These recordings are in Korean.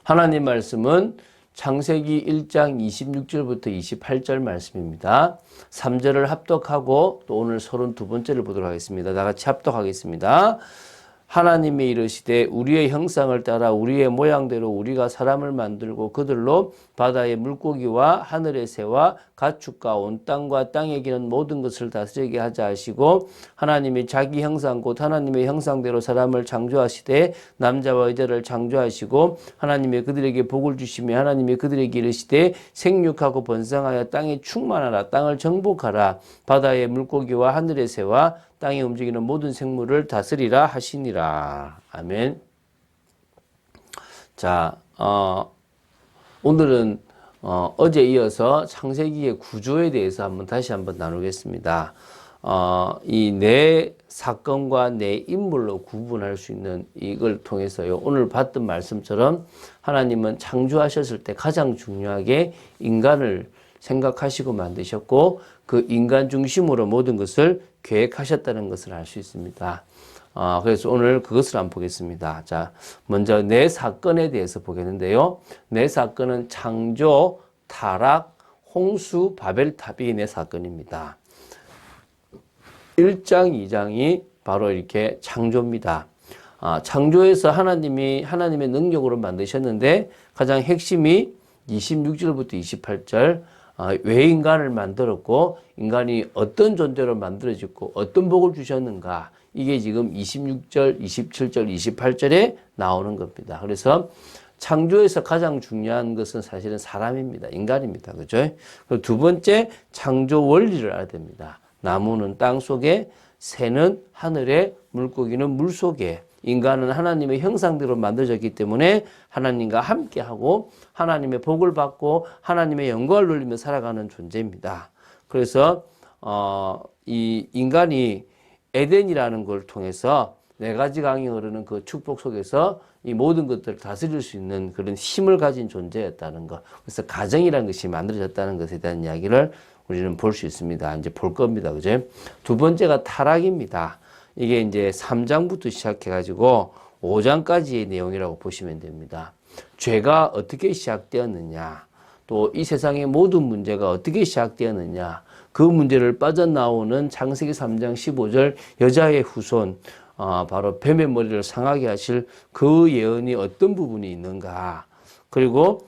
하나님 말씀은 창세기 1장 26절부터 28절 말씀입니다. 3절을 합독하고 또 오늘 32번째를 보도록 하겠습니다. 다 같이 합독하겠습니다. 하나님이 이르시되 우리의 형상을 따라 우리의 모양대로 우리가 사람을 만들고 그들로 바다의 물고기와 하늘의 새와 가축과 온 땅과 땅에 기는 모든 것을 다스리게 하자 하시고 하나님이 자기 형상 곧 하나님의 형상대로 사람을 창조하시되 남자와 여자를 창조하시고 하나님이 그들에게 복을 주시며 하나님이 그들에게 이르시되 생육하고 번성하여 땅에 충만하라 땅을 정복하라 바다의 물고기와 하늘의 새와 땅에 움직이는 모든 생물을 다스리라 하시니라. 아멘. 자, 오늘은 어제 이어서 창세기의 구조에 대해서 다시 한번 나누겠습니다. 이 내 사건과 내 인물로 구분할 수 있는 이걸 통해서요. 오늘 봤던 말씀처럼 하나님은 창조하셨을 때 가장 중요하게 인간을 생각하시고 만드셨고 그 인간 중심으로 모든 것을 계획하셨다는 것을 알 수 있습니다. 그래서 오늘 그것을 한번 보겠습니다. 자, 먼저 내 사건에 대해서 보겠는데요. 내 사건은 창조, 타락, 홍수, 바벨탑이 내 사건입니다. 1장, 2장이 바로 이렇게 창조입니다. 창조에서 하나님의 능력으로 만드셨는데 가장 핵심이 26절부터 28절 왜 인간을 만들었고 인간이 어떤 존재로 만들어졌고 어떤 복을 주셨는가 이게 지금 26절, 27절, 28절에 나오는 겁니다. 그래서 창조에서 가장 중요한 것은 사실은 사람입니다. 인간입니다. 그죠? 그리고 두 번째 창조 원리를 알아야 됩니다. 나무는 땅 속에, 새는 하늘에, 물고기는 물 속에. 인간은 하나님의 형상대로 만들어졌기 때문에 하나님과 함께하고 하나님의 복을 받고 하나님의 영광을 누리며 살아가는 존재입니다. 그래서 이 인간이 에덴이라는 걸 통해서 4가지 강이 흐르는 그 축복 속에서 이 모든 것들을 다스릴 수 있는 그런 힘을 가진 존재였다는 것. 그래서 가정이라는 것이 만들어졌다는 것에 대한 이야기를 우리는 볼 수 있습니다. 이제 볼 겁니다. 그죠? 두 번째가 타락입니다. 이게 이제 3장부터 시작해가지고 5장까지의 내용이라고 보시면 됩니다. 죄가 어떻게 시작되었느냐, 또 이 세상의 모든 문제가 어떻게 시작되었느냐, 그 문제를 빠져나오는 창세기 3장 15절 여자의 후손, 바로 뱀의 머리를 상하게 하실 그 예언이 어떤 부분이 있는가, 그리고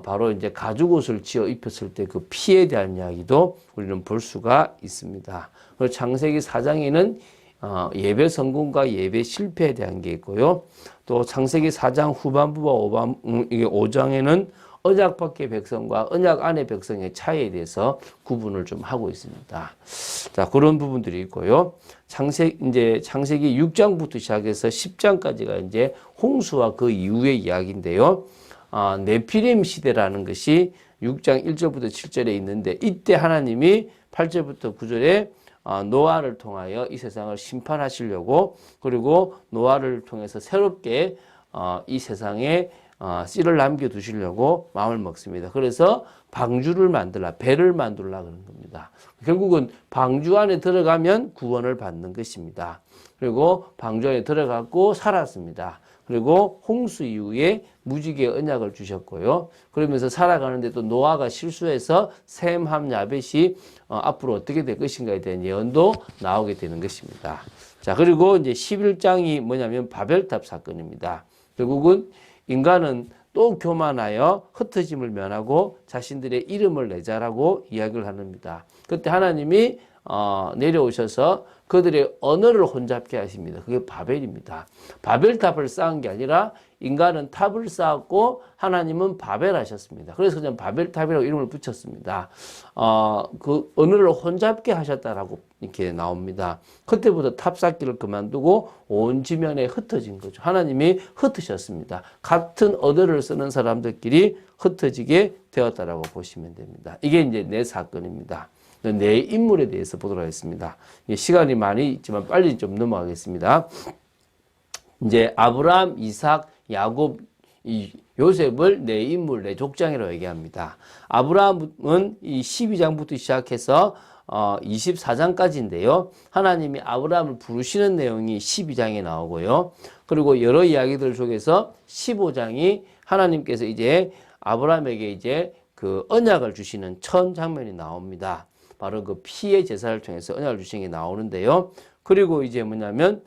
바로 이제 가죽옷을 지어 입혔을 때 그 피에 대한 이야기도 우리는 볼 수가 있습니다. 그리고 창세기 4장에는 예배 성공과 예배 실패에 대한 게 있고요. 또 창세기 4장 후반부와 5장에는 언약 밖의 백성과 언약 안의 백성의 차이에 대해서 구분을 좀 하고 있습니다. 자, 그런 부분들이 있고요. 창세기 6장부터 시작해서 10장까지가 이제 홍수와 그 이후의 이야기인데요. 네피림 시대라는 것이 6장 1절부터 7절에 있는데 이때 하나님이 8절부터 9절에 노아를 통하여 이 세상을 심판하시려고 그리고 노아를 통해서 새롭게 이 세상에 씨를 남겨두시려고 마음을 먹습니다. 그래서 방주를 만들라, 배를 만들라 그런 겁니다. 결국은 방주 안에 들어가면 구원을 받는 것입니다. 그리고 방주 안에 들어가고 살았습니다. 그리고 홍수 이후에 무지개의 언약을 주셨고요. 그러면서 살아가는데 또 노아가 실수해서 셈, 함, 야벳이 앞으로 어떻게 될 것인가에 대한 예언도 나오게 되는 것입니다. 자, 그리고 이제 11장이 뭐냐면 바벨탑 사건입니다. 결국은 인간은 또 교만하여 흩어짐을 면하고 자신들의 이름을 내자라고 이야기를 합니다. 그때 하나님이 내려오셔서 그들의 언어를 혼잡게 하십니다. 그게 바벨입니다. 바벨탑을 쌓은 게 아니라 인간은 탑을 쌓았고 하나님은 바벨하셨습니다. 그래서 그냥 바벨탑이라고 이름을 붙였습니다. 그 언어를 혼잡게 하셨다라고 이렇게 나옵니다. 그때부터 탑 쌓기를 그만두고 온 지면에 흩어진 거죠. 하나님이 흩으셨습니다. 같은 언어를 쓰는 사람들끼리 흩어지게 되었다라고 보시면 됩니다. 이게 이제 내 사건입니다. 내 인물에 대해서 보도록 하겠습니다. 시간이 많이 있지만 빨리 좀 넘어가겠습니다. 이제 아브라함, 이삭, 야곱, 요셉을 내 인물, 내 족장이라고 얘기합니다. 아브라함은 이 12장부터 시작해서 24장까지인데요. 하나님이 아브라함을 부르시는 내용이 12장에 나오고요. 그리고 여러 이야기들 속에서 15장이 하나님께서 이제 아브라함에게 이제 그 언약을 주시는 첫 장면이 나옵니다. 바로 그 피의 제사를 통해서 언약을 주시는 게 나오는데요. 그리고 이제 뭐냐면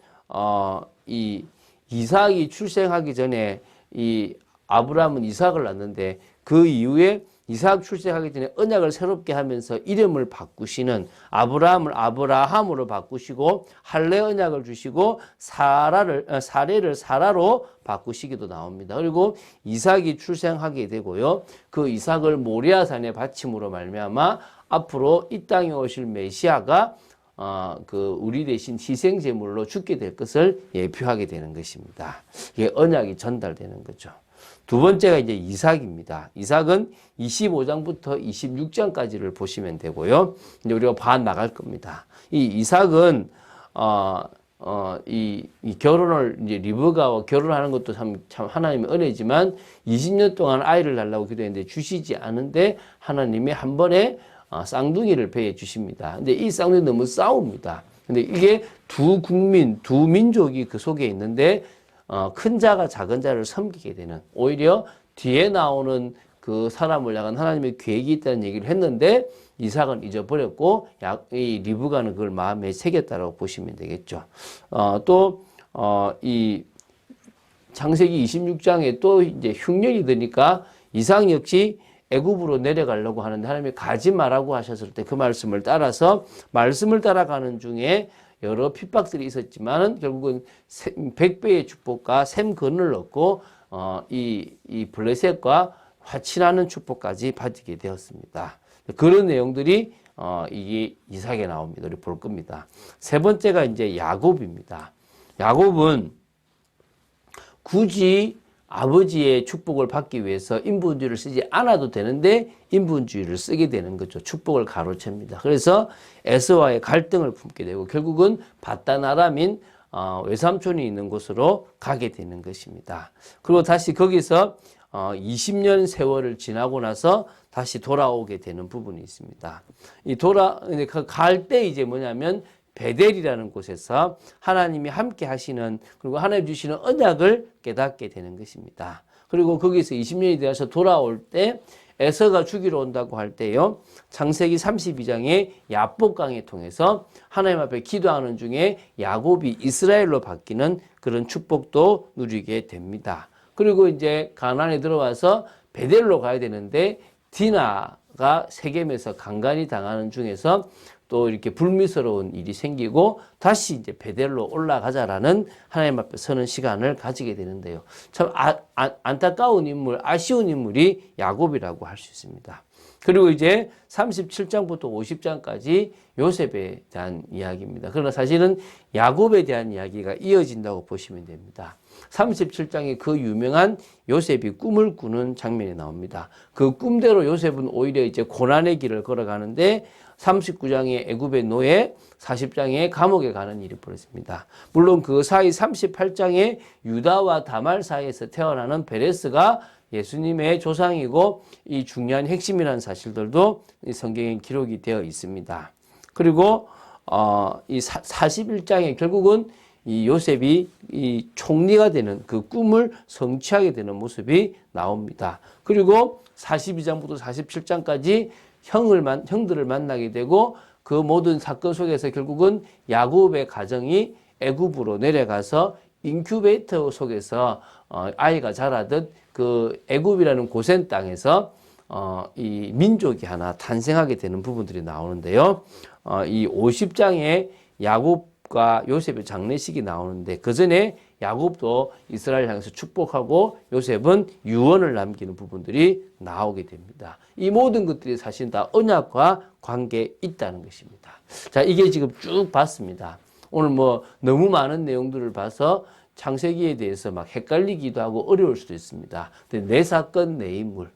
이 이삭이 출생하기 전에 이 아브라함은 이삭을 낳는데 그 이후에 이삭 출생하기 전에 언약을 새롭게 하면서 이름을 바꾸시는 아브라함을 아브라함으로 바꾸시고 할례 언약을 주시고 사례를 사라로 바꾸시기도 나옵니다. 그리고 이삭이 출생하게 되고요. 그 이삭을 모리아산에 바침으로 말미암아 앞으로 이 땅에 오실 메시아가 그 우리 대신 희생 제물로 죽게 될 것을 예표하게 되는 것입니다. 이게 언약이 전달되는 거죠. 두 번째가 이제 이삭입니다. 이삭은 25장부터 26장까지를 보시면 되고요. 이제 우리가 봐 나갈 겁니다. 이 이삭은 이 결혼을 이제 리브가와 결혼하는 것도 참 하나님의 은혜지만 20년 동안 아이를 달라고 기도했는데 주시지 않은데 하나님이 한 번에 쌍둥이를 배해 주십니다. 근데 이 쌍둥이 너무 싸웁니다. 근데 이게 두 국민, 두 민족이 그 속에 있는데 큰 자가 작은 자를 섬기게 되는, 오히려 뒤에 나오는 그 사람을 향한 하나님의 계획이 있다는 얘기를 했는데 이삭은 잊어버렸고 이 리브가는 그걸 마음에 새겼다라고 보시면 되겠죠. 이 창세기 26장에 또 이제 흉년이 드니까 이삭 역시 애굽으로 내려가려고 하는데 하나님이 가지 말라고 하셨을 때 그 말씀을 따라서 말씀을 따라가는 중에 여러 핍박들이 있었지만은 결국은 100배의 축복과 샘근을 얻고 이 블레셋과 화친하는 축복까지 받게 되었습니다. 그런 내용들이 이게 이삭에 나옵니다. 우리 볼 겁니다. 세 번째가 이제 야곱입니다. 야곱은 굳이 아버지의 축복을 받기 위해서 인분주의를 쓰지 않아도 되는데 인분주의를 쓰게 되는 거죠. 축복을 가로챕니다. 그래서 에서와의 갈등을 품게 되고 결국은 바단 아람인 외삼촌이 있는 곳으로 가게 되는 것입니다. 그리고 다시 거기서 20년 세월을 지나고 나서 다시 돌아오게 되는 부분이 있습니다. 갈 때 이제 뭐냐면 베델이라는 곳에서 하나님이 함께 하시는, 그리고 하나님 주시는 언약을 깨닫게 되는 것입니다. 그리고 거기서 20년이 되어서 돌아올 때 에서가 죽이러 온다고 할 때요, 창세기 32장에 야복강에 통해서 하나님 앞에 기도하는 중에 야곱이 이스라엘로 바뀌는 그런 축복도 누리게 됩니다. 그리고 이제 가나안에 들어와서 베델로 가야 되는데 디나가 세겜에서 강간이 당하는 중에서 또 이렇게 불미스러운 일이 생기고 다시 이제 베델로 올라가자라는 하나님 앞에 서는 시간을 가지게 되는데요. 참 안타까운 인물, 아쉬운 인물이 야곱이라고 할 수 있습니다. 그리고 이제 37장부터 50장까지 요셉에 대한 이야기입니다. 그러나 사실은 야곱에 대한 이야기가 이어진다고 보시면 됩니다. 37장에 그 유명한 요셉이 꿈을 꾸는 장면이 나옵니다. 그 꿈대로 요셉은 오히려 이제 고난의 길을 걸어가는데 39장에 애굽의 노예, 40장에 감옥에 가는 일이 벌어집니다. 물론 그 사이 38장에 유다와 다말 사이에서 태어나는 베레스가 예수님의 조상이고 이 중요한 핵심이라는 사실들도 이 성경에 기록이 되어 있습니다. 그리고 이 41장에 결국은 이 요셉이 이 총리가 되는 그 꿈을 성취하게 되는 모습이 나옵니다. 그리고 42장부터 47장까지 형들을 만나게 되고 그 모든 사건 속에서 결국은 야곱의 가정이 애굽으로 내려가서 인큐베이터 속에서 아이가 자라듯 그 애굽이라는 고센 땅에서 이 민족이 하나 탄생하게 되는 부분들이 나오는데요. 이 50장에 야곱과 요셉의 장례식이 나오는데 그 전에 야곱도 이스라엘 향해서 축복하고 요셉은 유언을 남기는 부분들이 나오게 됩니다. 이 모든 것들이 사실 다 언약과 관계에 있다는 것입니다. 자, 이게 지금 쭉 봤습니다. 오늘 뭐 너무 많은 내용들을 봐서 창세기에 대해서 막 헷갈리기도 하고 어려울 수도 있습니다. 근데 내 사건, 내 인물,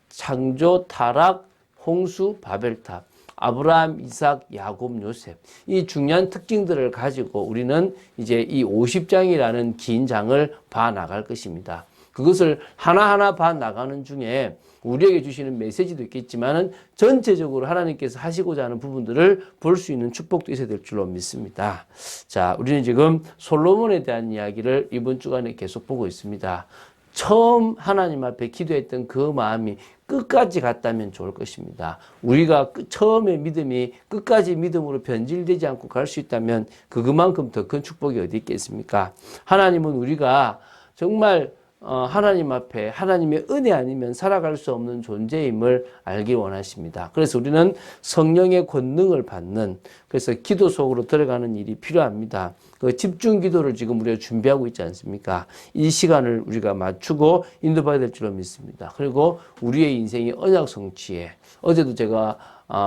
창조, 타락, 홍수, 바벨탑, 아브라함, 이삭, 야곱, 요셉, 이 중요한 특징들을 가지고 우리는 이제 이 50장이라는 긴 장을 봐 나갈 것입니다. 그것을 하나하나 봐 나가는 중에 우리에게 주시는 메시지도 있겠지만은 전체적으로 하나님께서 하시고자 하는 부분들을 볼 수 있는 축복도 있어야 될 줄로 믿습니다. 자, 우리는 지금 솔로몬에 대한 이야기를 이번 주간에 계속 보고 있습니다. 처음 하나님 앞에 기도했던 그 마음이 끝까지 갔다면 좋을 것입니다. 우리가 처음에 믿음이 끝까지 믿음으로 변질되지 않고 갈 수 있다면 그만큼 더 큰 축복이 어디 있겠습니까? 하나님은 우리가 정말 하나님 앞에 하나님의 은혜 아니면 살아갈 수 없는 존재임을 알기 원하십니다. 그래서 우리는 성령의 권능을 받는, 그래서 기도 속으로 들어가는 일이 필요합니다. 그 집중 기도를 지금 우리가 준비하고 있지 않습니까? 이 시간을 우리가 맞추고 인도받아야 될 줄로 믿습니다. 그리고 우리의 인생이 언약 성취에, 어제도 제가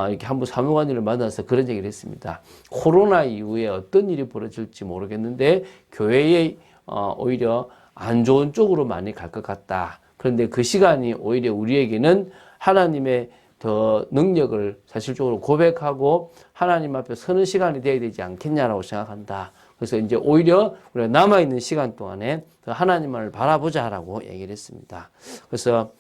이렇게 한번 사무관님을 만나서 그런 얘기를 했습니다. 코로나 이후에 어떤 일이 벌어질지 모르겠는데 교회에 오히려 안 좋은 쪽으로 많이 갈 것 같다. 그런데 그 시간이 오히려 우리에게는 하나님의 더 능력을 사실적으로 고백하고 하나님 앞에 서는 시간이 되어야 되지 않겠냐라고 생각한다. 그래서 이제 오히려 우리가 남아있는 시간 동안에 더 하나님을 바라보자라고 얘기를 했습니다. 그래서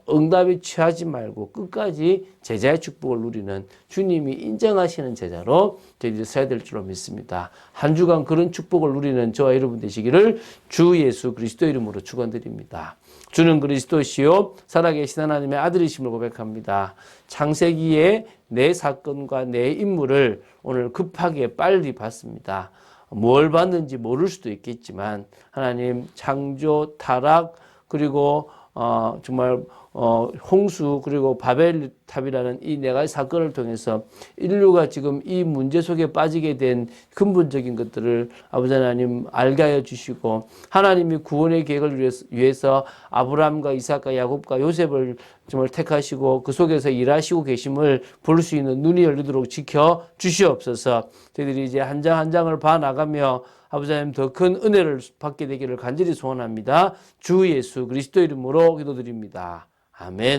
응답이 취하지 말고 끝까지 제자의 축복을 누리는 주님이 인정하시는 제자로 저희들이 서야 될 줄로 믿습니다. 한 주간 그런 축복을 누리는 저와 여러분 되시기를 주 예수 그리스도 이름으로 축원드립니다. 주는 그리스도시요 살아계신 하나님의 아들이심을 고백합니다. 창세기에 내 사건과 내 인물을 오늘 급하게 빨리 봤습니다. 뭘 봤는지 모를 수도 있겠지만 하나님 창조, 타락, 그리고 정말 홍수, 그리고 바벨탑이라는 이 네 가지 사건을 통해서 인류가 지금 이 문제 속에 빠지게 된 근본적인 것들을 아버지 하나님 알게 하여 주시고, 하나님이 구원의 계획을 위해서 아브라함과 이삭과 야곱과 요셉을 정말 택하시고 그 속에서 일하시고 계심을 볼 수 있는 눈이 열리도록 지켜 주시옵소서. 저희들이 이제 한 장 한 장을 봐 나가며 아버지 하나님 더 큰 은혜를 받게 되기를 간절히 소원합니다. 주 예수 그리스도 이름으로 기도드립니다. 아멘.